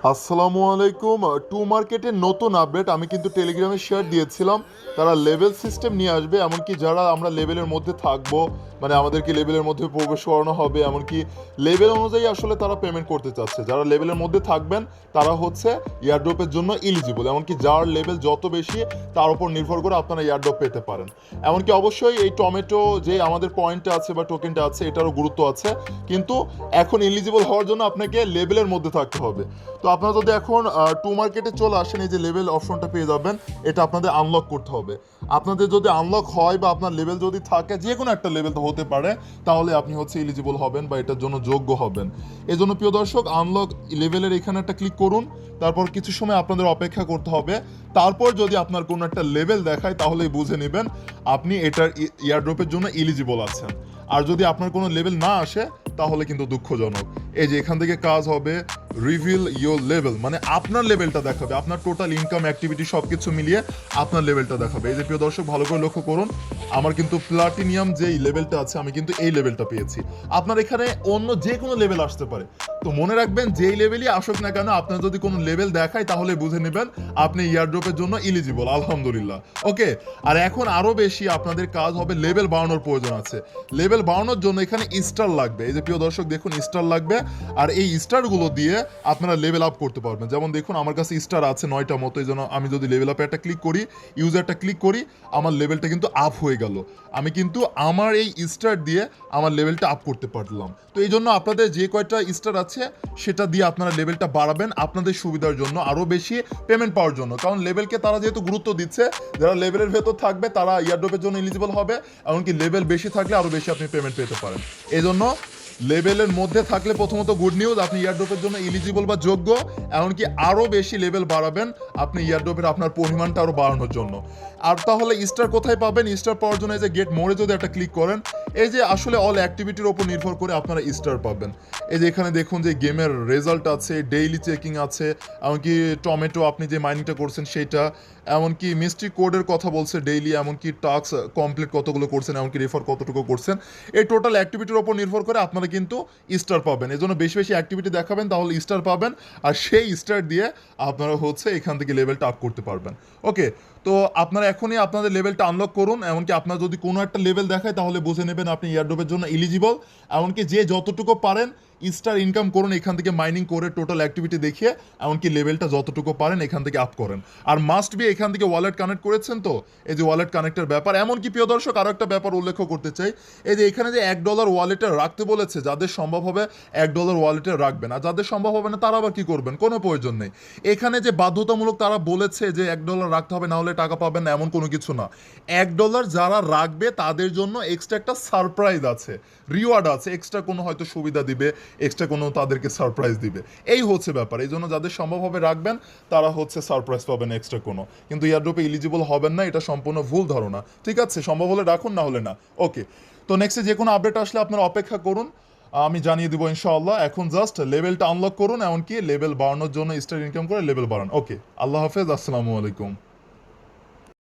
আসসালামু আলাইকুম। টু মার্কেটের নতুন আপডেট আমি কিন্তু টেলিগ্রামে শেয়ার দিয়েছিলাম। তারা লেভেল সিস্টেম নিয়ে আসবে, এমনকি যারা আমরা লেভেলের মধ্যে থাকবো, মানে আমাদেরকে লেভেলের মধ্যে প্রবেশ করানো হবে, এমনকি লেভেল অনুযায়ী আসলে তারা পেমেন্ট করতে চাচ্ছে। যারা লেভেলের মধ্যে থাকবেন তারা হচ্ছে ইয়ারড্রপের জন্য ইলিজিবল, এমনকি যার লেভেল যত বেশি তার উপর নির্ভর করে আপনারা ইয়ারড্রপ পেতে পারেন। এমনকি অবশ্যই এই টমেটো যে আমাদের পয়েন্টটা আছে বা টোকেনটা আছে এটারও গুরুত্ব আছে, কিন্তু এখন এলিজিবল হওয়ার জন্য আপনাকে লেভেলের মধ্যে থাকতে হবে। তো আপনারা যদি এখন টু মার্কেটে চলে আসেন, এই যে লেভেল অপশনটা পেয়ে যাবেন, এটা আপনাদের আনলক করতে হবে। আপনাদের যদি আনলক হয় বা আপনার লেভেল যদি থাকে, যে কোনো একটা লেভেল তো হতে পারে, তাহলে আপনি হচ্ছে এলিজিবল হবেন বা এটার জন্য যোগ্য হবেন। এই জন্য প্রিয় দর্শক, আনলক লেভেলের এখানে একটা ক্লিক করুন। তারপর কিছু সময় আপনাদের অপেক্ষা করতে হবে। তারপর যদি আপনার কোনো একটা লেভেল দেখায় তাহলেই বুঝে নেবেন আপনি এটার ইয়ারড্রপের জন্য এলিজিবল আছেন। আর যদি আপনার কোনো লেভেল না আসে তাহলে কিন্তু দুঃখজনক। এই যে এখান থেকে কাজ হবে রিভিল ইয়োর লেভেল, মানে আপনার লেভেলটা দেখাবে, আপনার টোটাল ইনকাম অ্যাক্টিভিটি সব কিছু মিলিয়ে আপনার লেভেলটা দেখাবে। এই যে প্রিয় দর্শক, ভালো করে লক্ষ্য করুন, আমার কিন্তু প্লাটিনিয়াম যেই লেভেলটা আছে আমি কিন্তু এই লেভেলটা পেয়েছি। আপনার এখানে অন্য যে কোনো লেভেল আসতে পারে, তো মনে রাখবেন যেই লেভেলই আসুক না কেন, আপনার যদি কোনো লেভেল দেখায় তাহলে বুঝে নেবেন আপনি ইয়ারড্রপের জন্য ইলিজিবল, আলহামদুলিল্লাহ। ওকে, আর এখন আরও বেশি আপনাদের কাজ হবে, লেভেল বাড়ানোর প্রয়োজন আছে। লেভেল বাড়ানোর জন্য এখানে স্টার লাগবে। এই যে প্রিয় দর্শক দেখুন, স্টার লাগবে, আর এই স্টারগুলো দিয়ে আপনারা লেভেল আপ করতে পারবেন। যেমন দেখুন আমার কাছে স্টার আছে 9টা মতো, এই জন্য আমি যদি লেভেল আপে একটা ক্লিক করি, ইউজারটা ক্লিক করি, আমার লেভেলটা কিন্তু আপ হয়ে গেল। আমি কিন্তু আমার এই স্টার দিয়ে আমার লেভেলটা আপ করতে পারলাম। তো এই জন্য আপনাদের যে কয়টা স্টার আছে সেটা দিয়ে আপনারা লেভেলটা বাড়াবেন আপনাদের সুবিধার জন্য, আরও বেশি পেমেন্ট পাওয়ার জন্য। কারণ লেভেলকে তারা যেহেতু গুরুত্ব দিচ্ছে, যারা লেভেলের ভেতর থাকবে তারা ইয়ারড্রপের জন্য এলিজিবল হবে, এমনকি লেভেল বেশি থাকলে আরও বেশি আপনি পেমেন্ট পেতে পারেন। এই জন্য লেভেলের মধ্যে থাকলে প্রথমত গুড নিউজ, আপনি ইয়ারড্রপের জন্য এলিজিবল বা যোগ্য, এমনকি আরও বেশি লেভেল বাড়াবেন আপনি ইয়ারড্রপের আপনার পরিমাণটা আরও বাড়ানোর জন্য। আর তাহলে স্টার কোথায় পাবেন? স্টার পাওয়ার জন্য এই যে গেট মোড়ে যদি একটা ক্লিক করেন, এই যে আসলে অল অ্যাক্টিভিটির ওপর নির্ভর করে আপনারা স্টার পাবেন। এই যে এখানে দেখুন যে গেমের রেজাল্ট আছে, ডেইলি চেকিং আছে, এমনকি টমেটো আপনি যে মাইনিংটা করছেন সেটা, এমনকি মিস্ট্রি কোডের কথা বলছে ডেইলি, এমনকি টাস্ক কমপ্লিট কতগুলো করছেন, এমনকি রেফার কতটুকু করছেন। এই টোটাল অ্যাক্টিভিটির ওপর নির্ভর করে আপনারা কিন্তু স্টার পাবেন। এই জন্য বেশি বেশি অ্যাক্টিভিটি দেখাবেন তাহলে স্টার পাবেন, আর সেই স্টার দিয়ে আপনারা হচ্ছে এখান থেকে লেভেলটা আপ করতে পারবেন। ওকে, তো আপনারা এখনই আপনাদের লেভেলটা আনলক করুন। এমনকি আপনার যদি কোনো একটা লেভেল দেখায় তাহলে বুঝে নেবেন আপনি ইয়ারড্রপের জন্য এলিজিবল। এমনকি যে যতটুকু পারেন স্টার ইনকাম করুন এখান থেকে, মাইনিং করে টোটাল অ্যাক্টিভিটি দেখিয়ে, এমনকি লেভেলটা যতটুকু পারেন এখান থেকে আপ করেন। আর মাস্ট বি এখান থেকে ওয়ালেট কানেক্ট করেছেন, তো এই যে ওয়ালেট কানেক্টের ব্যাপার। এমনকি প্রিয় দর্শক আরও একটা ব্যাপার উল্লেখ করতে চাই, এই যে এখানে যে $1 ওয়ালেটে রাখতে বলেছে, যাদের সম্ভব হবে $1 ওয়ালেটে রাখবেন, আর যাদের সম্ভব হবে না তারা আবার কি করবেন, কোনো প্রয়োজন নেই। এখানে যে বাধ্যতামূলক তারা বলেছে যে $1 রাখতে হবে, না হলে টাকা পাবেন না, এমন কোনো কিছু না। $1 যারা রাখবে তাদের জন্য এক্সট্রা একটা সারপ্রাইজ আছে, রিওয়ার্ড আছে, এক্সট্রা কোনো হয়তো সুবিধা দিবে, এক্সট্রা কোনো তাদেরকে সারপ্রাইজ দিবে। এই হচ্ছে ব্যাপার। এই জন্য যাদের সম্ভব হবে রাখবেন, তারা হচ্ছে সারপ্রাইজ পাবেন এক্সট্রা কোনো, কিন্তু ইয়ারড্রপে এলিজিবল হবেন না, এটা সম্পূর্ণ ভুল ধারণা। ঠিক আছে, সম্ভব হলে রাখুন, না হলে না। ওকে, তো নেক্সটে যে কোনো আপডেট আসলে আপনারা অপেক্ষা করুন, আমি জানিয়ে দিব ইনশাআল্লাহ। এখন জাস্ট লেভেলটা আনলক করুন, এমনকি লেভেল বাড়ানোর জন্য স্টার ইনকাম করে লেভেল বাড়ান। ওকে, আল্লাহ হাফেজ, আসসালামু আলাইকুম।